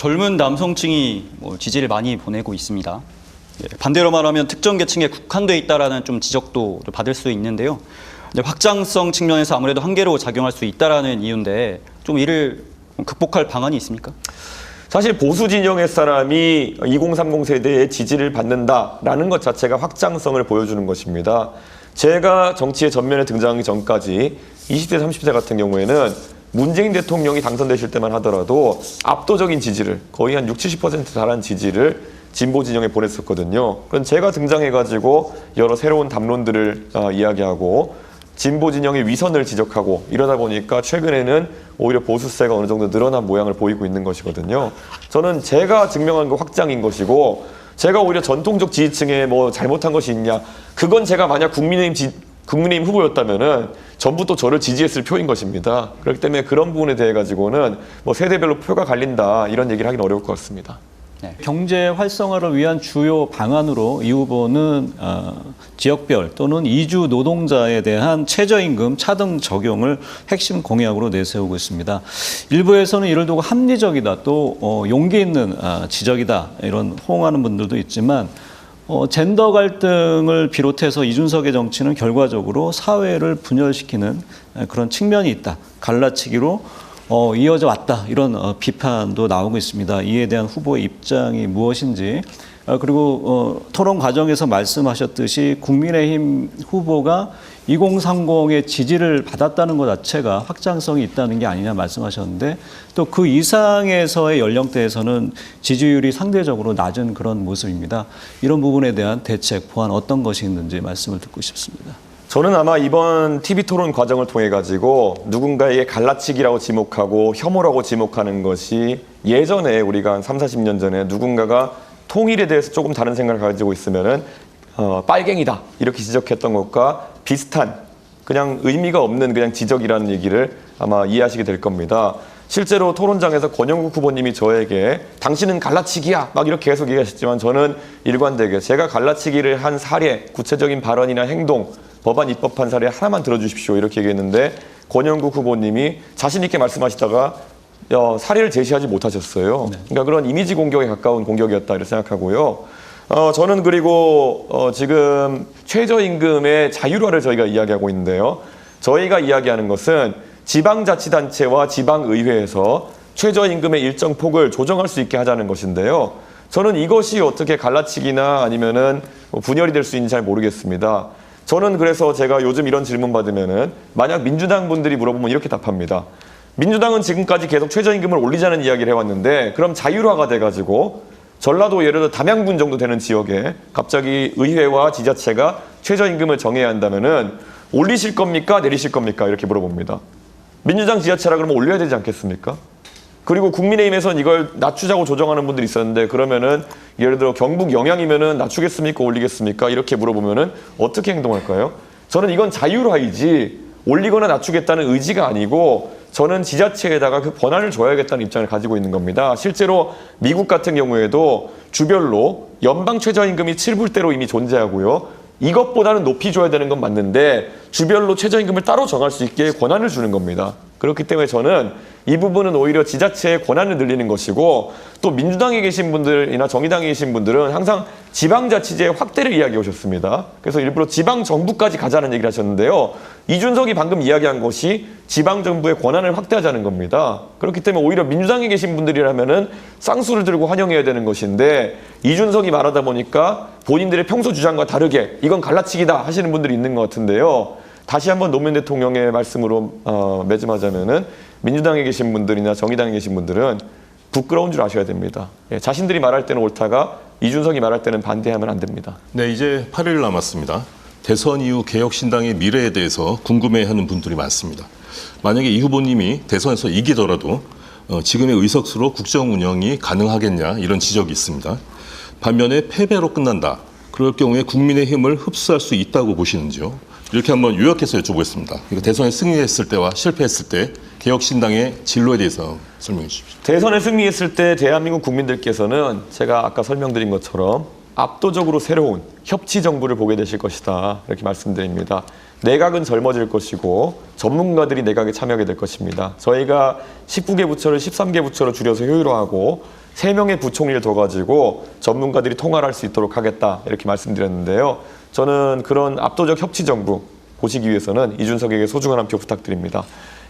젊은 남성층이 지지를 많이 보내고 있습니다. 반대로 말하면 특정 계층에 국한돼 있다라는 좀 지적도 받을 수 있는데요. 확장성 측면에서 아무래도 한계로 작용할 수 있다라는 이유인데 좀 이를 극복할 방안이 있습니까? 사실 보수 진영의 사람이 2030 세대의 지지를 받는다라는 것 자체가 확장성을 보여주는 것입니다. 제가 정치의 전면에 등장하기 전까지 20대, 30대 같은 경우에는 문재인 대통령이 당선되실 때만 하더라도 압도적인 지지를, 거의 한 60, 70% 달한 지지를 진보 진영에 보냈었거든요. 그럼 제가 등장해가지고 여러 새로운 담론들을 이야기하고 진보 진영의 위선을 지적하고 이러다 보니까 최근에는 오히려 보수세가 어느 정도 늘어난 모양을 보이고 있는 것이거든요. 저는 제가 증명한 거 확장인 것이고, 제가 오히려 전통적 지지층에 뭐 잘못한 것이 있냐, 그건 제가 만약 국민의힘 후보였다면은 전부 또 저를 지지했을 표인 것입니다. 그렇기 때문에 그런 부분에 대해 가지고는 뭐 세대별로 표가 갈린다 이런 얘기를 하기는 어려울 것 같습니다. 네. 경제 활성화를 위한 주요 방안으로 이 후보는 지역별 또는 이주 노동자에 대한 최저임금 차등 적용을 핵심 공약으로 내세우고 있습니다. 일부에서는 이를 두고 합리적이다, 또 용기 있는 지적이다 이런 호응하는 분들도 있지만 젠더 갈등을 비롯해서 이준석의 정치는 결과적으로 사회를 분열시키는 그런 측면이 있다. 갈라치기로 이어져 왔다. 이런 비판도 나오고 있습니다. 이에 대한 후보의 입장이 무엇인지, 그리고 토론 과정에서 말씀하셨듯이 국민의힘 후보가 2030의 지지를 받았다는 것 자체가 확장성이 있다는 게 아니냐 말씀하셨는데, 또 그 이상에서의 연령대에서는 지지율이 상대적으로 낮은 그런 모습입니다. 이런 부분에 대한 대책, 보완 어떤 것이 있는지 말씀을 듣고 싶습니다. 저는 아마 이번 TV 토론 과정을 통해 가지고 누군가에게 갈라치기라고 지목하고 혐오라고 지목하는 것이, 예전에 우리가 한 30, 40년 전에 누군가가 통일에 대해서 조금 다른 생각을 가지고 있으면은 빨갱이다 이렇게 지적했던 것과 비슷한, 그냥 의미가 없는 그냥 지적이라는 얘기를 아마 이해하시게 될 겁니다. 실제로 토론장에서 권영국 후보님이 저에게 당신은 갈라치기야 막 이렇게 계속 얘기하셨지만, 저는 일관되게 제가 갈라치기를 한 사례, 구체적인 발언이나 행동, 법안 입법한 사례 하나만 들어주십시오 이렇게 얘기했는데, 권영국 후보님이 자신 있게 말씀하시다가 사례를 제시하지 못하셨어요. 그러니까 그런 이미지 공격에 가까운 공격이었다 이렇게 생각하고요. 저는 그리고 지금 최저임금의 자율화를 저희가 이야기하고 있는데요. 저희가 이야기하는 것은 지방자치단체와 지방의회에서 최저임금의 일정 폭을 조정할 수 있게 하자는 것인데요. 저는 이것이 어떻게 갈라치기나 아니면은 분열이 될 수 있는지 잘 모르겠습니다. 저는 그래서 제가 요즘 이런 질문 받으면은, 만약 민주당 분들이 물어보면 이렇게 답합니다. 민주당은 지금까지 계속 최저임금을 올리자는 이야기를 해왔는데, 그럼 자율화가 돼가지고 전라도 예를 들어 담양군 정도 되는 지역에 갑자기 의회와 지자체가 최저임금을 정해야 한다면은 올리실 겁니까? 내리실 겁니까? 이렇게 물어봅니다. 민주당 지자체라 그러면 올려야 되지 않겠습니까? 그리고 국민의힘에서는 이걸 낮추자고 조정하는 분들이 있었는데, 그러면은 예를 들어 경북 영양이면은 낮추겠습니까? 올리겠습니까? 이렇게 물어보면은 어떻게 행동할까요? 저는 이건 자율화이지 올리거나 낮추겠다는 의지가 아니고, 저는 지자체에다가 그 권한을 줘야겠다는 입장을 가지고 있는 겁니다. 실제로 미국 같은 경우에도 주별로 연방 최저임금이 7불대로 이미 존재하고요. 이것보다는 높이 줘야 되는 건 맞는데 주별로 최저임금을 따로 정할 수 있게 권한을 주는 겁니다. 그렇기 때문에 저는 이 부분은 오히려 지자체의 권한을 늘리는 것이고, 또 민주당에 계신 분들이나 정의당에 계신 분들은 항상 지방자치제의 확대를 이야기해 오셨습니다. 그래서 일부러 지방정부까지 가자는 얘기를 하셨는데요. 이준석이 방금 이야기한 것이 지방정부의 권한을 확대하자는 겁니다. 그렇기 때문에 오히려 민주당에 계신 분들이라면은 쌍수를 들고 환영해야 되는 것인데, 이준석이 말하다 보니까 본인들의 평소 주장과 다르게 이건 갈라치기다 하시는 분들이 있는 것 같은데요. 다시 한번 노무현 대통령의 말씀으로 매짐하자면은, 민주당에 계신 분들이나 정의당에 계신 분들은 부끄러운 줄 아셔야 됩니다. 자신들이 말할 때는 옳다가 이준석이 말할 때는 반대하면 안 됩니다. 네, 이제 8일 남았습니다. 대선 이후 개혁신당의 미래에 대해서 궁금해하는 분들이 많습니다. 만약에 이 후보님이 대선에서 이기더라도 지금의 의석수로 국정 운영이 가능하겠냐, 이런 지적이 있습니다. 반면에 패배로 끝난다, 그럴 경우에 국민의힘을 흡수할 수 있다고 보시는지요? 이렇게 한번 요약해서 여쭤보겠습니다. 대선에 승리했을 때와 실패했을 때 개혁신당의 진로에 대해서 설명해 주십시오. 대선에 승리했을 때 대한민국 국민들께서는 제가 아까 설명드린 것처럼 압도적으로 새로운 협치정부를 보게 되실 것이다 이렇게 말씀드립니다. 내각은 젊어질 것이고 전문가들이 내각에 참여하게 될 것입니다. 저희가 19개 부처를 13개 부처로 줄여서 효율화하고 3명의 부총리를 둬가지고 전문가들이 통화를 할 수 있도록 하겠다 이렇게 말씀드렸는데요. 저는 그런 압도적 협치 정부 보시기 위해서는 이준석에게 소중한 한 표 부탁드립니다.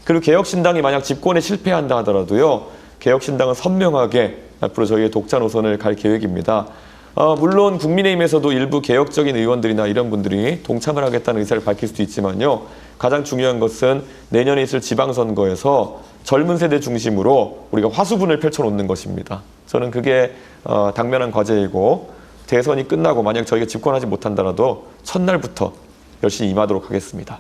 그리고 개혁신당이 만약 집권에 실패한다 하더라도요. 개혁신당은 선명하게 앞으로 저희의 독자 노선을 갈 계획입니다. 물론 국민의힘에서도 일부 개혁적인 의원들이나 이런 분들이 동참을 하겠다는 의사를 밝힐 수도 있지만요. 가장 중요한 것은 내년에 있을 지방선거에서 젊은 세대 중심으로 우리가 화수분을 펼쳐놓는 것입니다. 저는 그게 당면한 과제이고 대선이 끝나고 만약 저희가 집권하지 못한다라도 첫날부터 열심히 임하도록 하겠습니다.